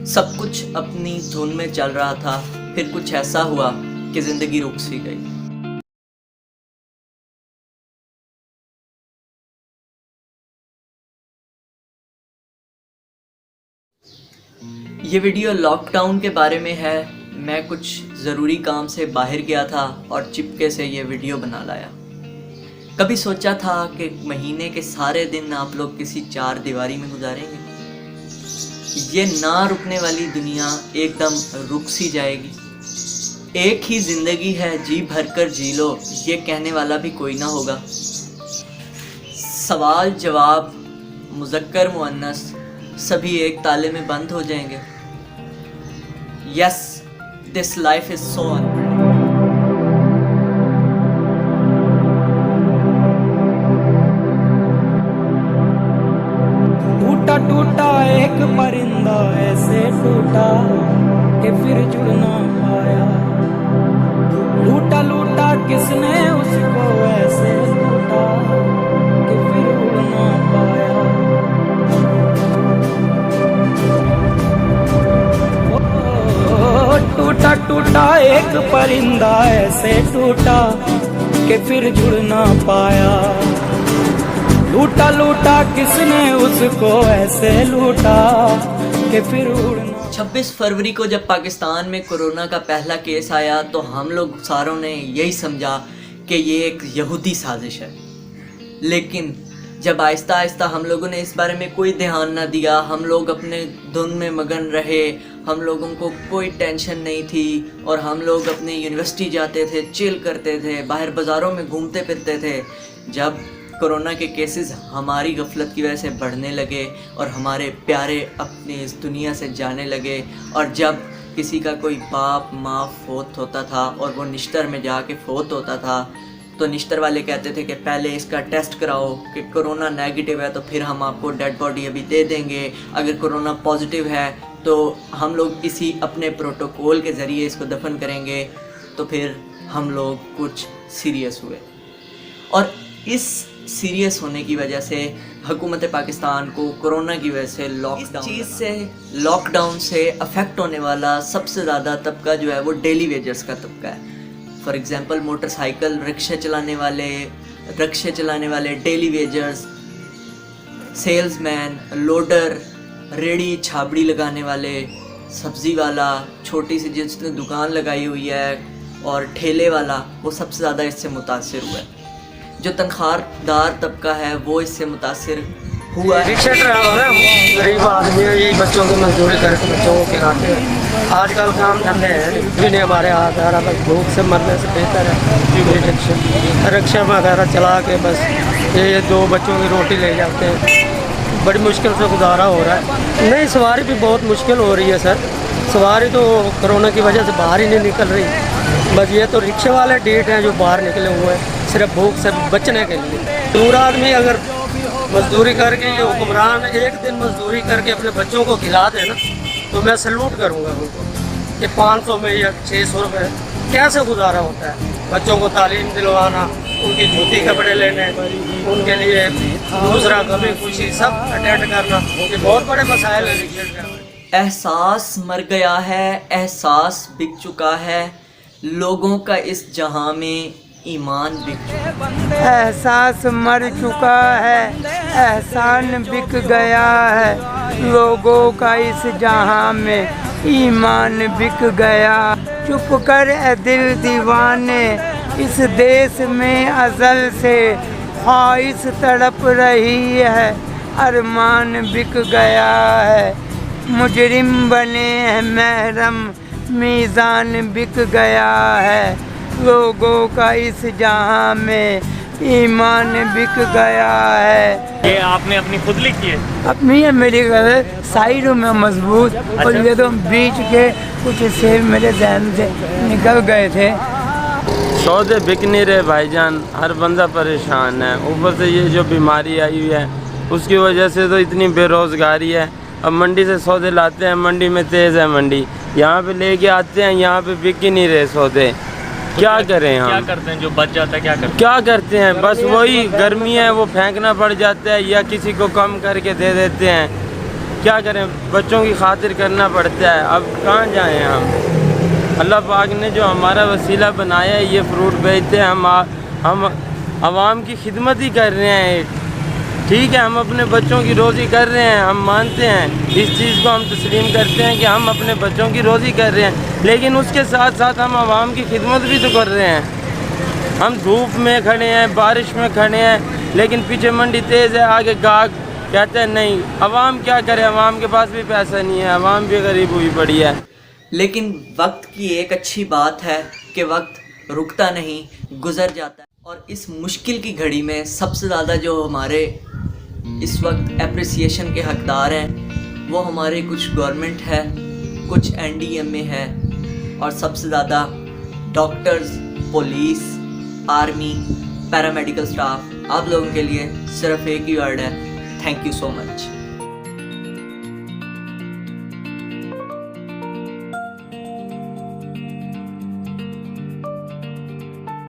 सब कुछ अपनी धुन में चल रहा था, फिर कुछ ऐसा हुआ कि जिंदगी रुक सी गई। ये वीडियो लॉकडाउन के बारे में है। मैं कुछ ज़रूरी काम से बाहर गया था और चिपके से ये वीडियो बना लाया। कभी सोचा था कि महीने के सारे दिन आप लोग किसी चार दीवारी में गुजारेंगे? ये ना रुकने वाली दुनिया एकदम रुक सी जाएगी। एक ही ज़िंदगी है, जी भर कर जी लो, ये कहने वाला भी कोई ना होगा। सवाल जवाब, मुज़क्कर मुअन्नस सभी एक ताले में बंद हो जाएंगे। Yes, this life is so टूटा टूटा एक परिंदा ऐसे टूटा कि फिर जुड़ ना पाया। लूटा लूटा किसने उसको ऐसे लूटा कि फिर उड़ ना पाया। टूटा टूटा एक परिंदा ऐसे टूटा कि फिर जुड़ ना पाया। लूटा लूटा किसने उसको ऐसे लूटा कि फिर उड़ना। 26 फरवरी को जब पाकिस्तान में कोरोना का पहला केस आया तो हम लोग सारों ने यही समझा कि ये एक यहूदी साजिश है। लेकिन जब आहिस्ता आहिस्ता हम लोगों ने इस बारे में कोई ध्यान ना दिया, हम लोग अपने धुन में मगन रहे, हम लोगों को कोई टेंशन नहीं थी और हम लोग अपने यूनिवर्सिटी जाते थे, चिल करते थे, बाहर बाज़ारों में घूमते फिरते थे। जब कोरोना के केसेस हमारी गफलत की वजह से बढ़ने लगे और हमारे प्यारे अपनी इस दुनिया से जाने लगे, और जब किसी का कोई बाप माँ फोत होता था और वो निश्तर में जाके फोत होता था तो निश्तर वाले कहते थे कि पहले इसका टेस्ट कराओ कि कोरोना नेगेटिव है तो फिर हम आपको डेड बॉडी अभी दे देंगे, अगर कोरोना पॉजिटिव है तो हम लोग इसी अपने प्रोटोकॉल के ज़रिए इसको दफन करेंगे। तो फिर हम लोग कुछ सीरियस हुए और इस सीरियस होने की वजह से हुकूमत पाकिस्तान को कोरोना की वजह से लॉकडाउन से अफेक्ट होने वाला सबसे ज़्यादा तबका जो है वो डेली वेजर्स का तबका है। फॉर एग्ज़ाम्पल मोटरसाइकिल रिक्शे चलाने वाले डेली वेजर्स, सेल्समैन, लोडर, रेड़ी छाबड़ी लगाने वाले, सब्ज़ी वाला, छोटी सी जिसने दुकान लगाई हुई है और ठेले वाला, वो सबसे ज़्यादा इससे मुतासिर हुआ है। जो तनख्वाहदार तबका है वो इससे मुतासिर हुआ है। रिक्शा ड्राइवर है, गरीब आदमी है, यही बच्चों की मजदूरी करके बच्चों को खिलाते हैं। आजकल काम धंधे हैं भी नहीं हमारे हाथ आ रहा, बस भूख से मरने से बेहतर है रिक्शा वगैरह चला के बस ये दो बच्चों की रोटी ले जाते हैं। बड़ी मुश्किल से गुजारा हो रहा है। नहीं, सवारी भी बहुत मुश्किल हो रही है सर। सवारी तो कोरोना की वजह से बाहर ही नहीं निकल रही। बस ये तो रिक्शे वाले डेट हैं जो बाहर निकले हुए हैं सिर्फ भूख से बचने के लिए। पूरा आदमी अगर मजदूरी करके, ये हुक्मरान एक दिन मजदूरी करके अपने बच्चों को खिला दे ना तो मैं सैल्यूट करूँगा उनको कि 500 में या 600 रुपये कैसे गुजारा होता है। बच्चों को तालीम दिलवाना, उनकी धोती कपड़े लेने, उनके लिए दूसरा कभी खुशी सब अटेंड करना, ये बहुत बड़े मसाइल हैं। एहसास मर गया है, एहसास बिक चुका है, लोगों का इस जहां में ईमान बिक चुका है। एहसास मर चुका है, एहसान बिक गया है, लोगों का इस जहां में ईमान बिक गया। चुप कर ए दिल दीवाने, इस देश में अज़ल से ख्वाहिश तड़प रही है, अरमान बिक गया है। मुजरिम बने हैं महरम, मीज़ान बिक गया है, लोगों का इस जहां में ईमान बिक गया है। ये आपने अपनी खुद लिखी है? अपनी है, मेरी साइड में मजबूत। अच्छा। और ये तो बीच के कुछ शेर मेरे जहन से निकल गए थे। सौदे बिक नहीं रहे भाईजान, हर बंदा परेशान है। ऊपर से ये जो बीमारी आई हुई है उसकी वजह से तो इतनी बेरोज़गारी है। अब मंडी से सौदे लाते हैं, मंडी में तेज़ है मंडी, यहाँ पे लेके आते हैं, यहाँ पे बिक ही नहीं रहे सौदे। क्या करें हम? क्या करते हैं जो बच जाता है? क्या करते हैं? बस वही गर्मी है वो फेंकना पड़ जाता है या किसी को कम करके दे देते हैं। کیا کریں, بچوں کی خاطر کرنا پڑتا ہے. اب کہاں جائیں ہم؟ اللہ پاک نے جو ہمارا وسیلہ بنایا ہے, یہ فروٹ بیچتے ہیں, ہم عوام کی خدمت ہی کر رہے ہیں. ٹھیک ہے, ہم اپنے بچوں کی روزی کر رہے ہیں, ہم مانتے ہیں اس چیز کو, ہم تسلیم کرتے ہیں کہ ہم اپنے بچوں کی روزی کر رہے ہیں, لیکن اس کے ساتھ ساتھ ہم عوام کی خدمت بھی تو کر رہے ہیں. ہم دھوپ میں کھڑے ہیں, بارش میں کھڑے ہیں, لیکن پیچھے منڈی تیز ہے, آگے گاہک کہتے ہیں نہیں. عوام کیا کرے, عوام کے پاس بھی پیسہ نہیں ہے, عوام بھی غریب ہوئی پڑی ہے. لیکن وقت کی ایک اچھی بات ہے کہ وقت رکتا نہیں, گزر جاتا ہے. اور اس مشکل کی گھڑی میں سب سے زیادہ جو ہمارے اس وقت اپریسیشن کے حقدار ہیں وہ ہمارے کچھ گورنمنٹ ہے, کچھ NDMA ہے, اور سب سے زیادہ doctors, police, army, paramedical staff. آپ لوگوں کے لیے صرف ایک ہی ورڈ ہے, تھینک یو سو مچ.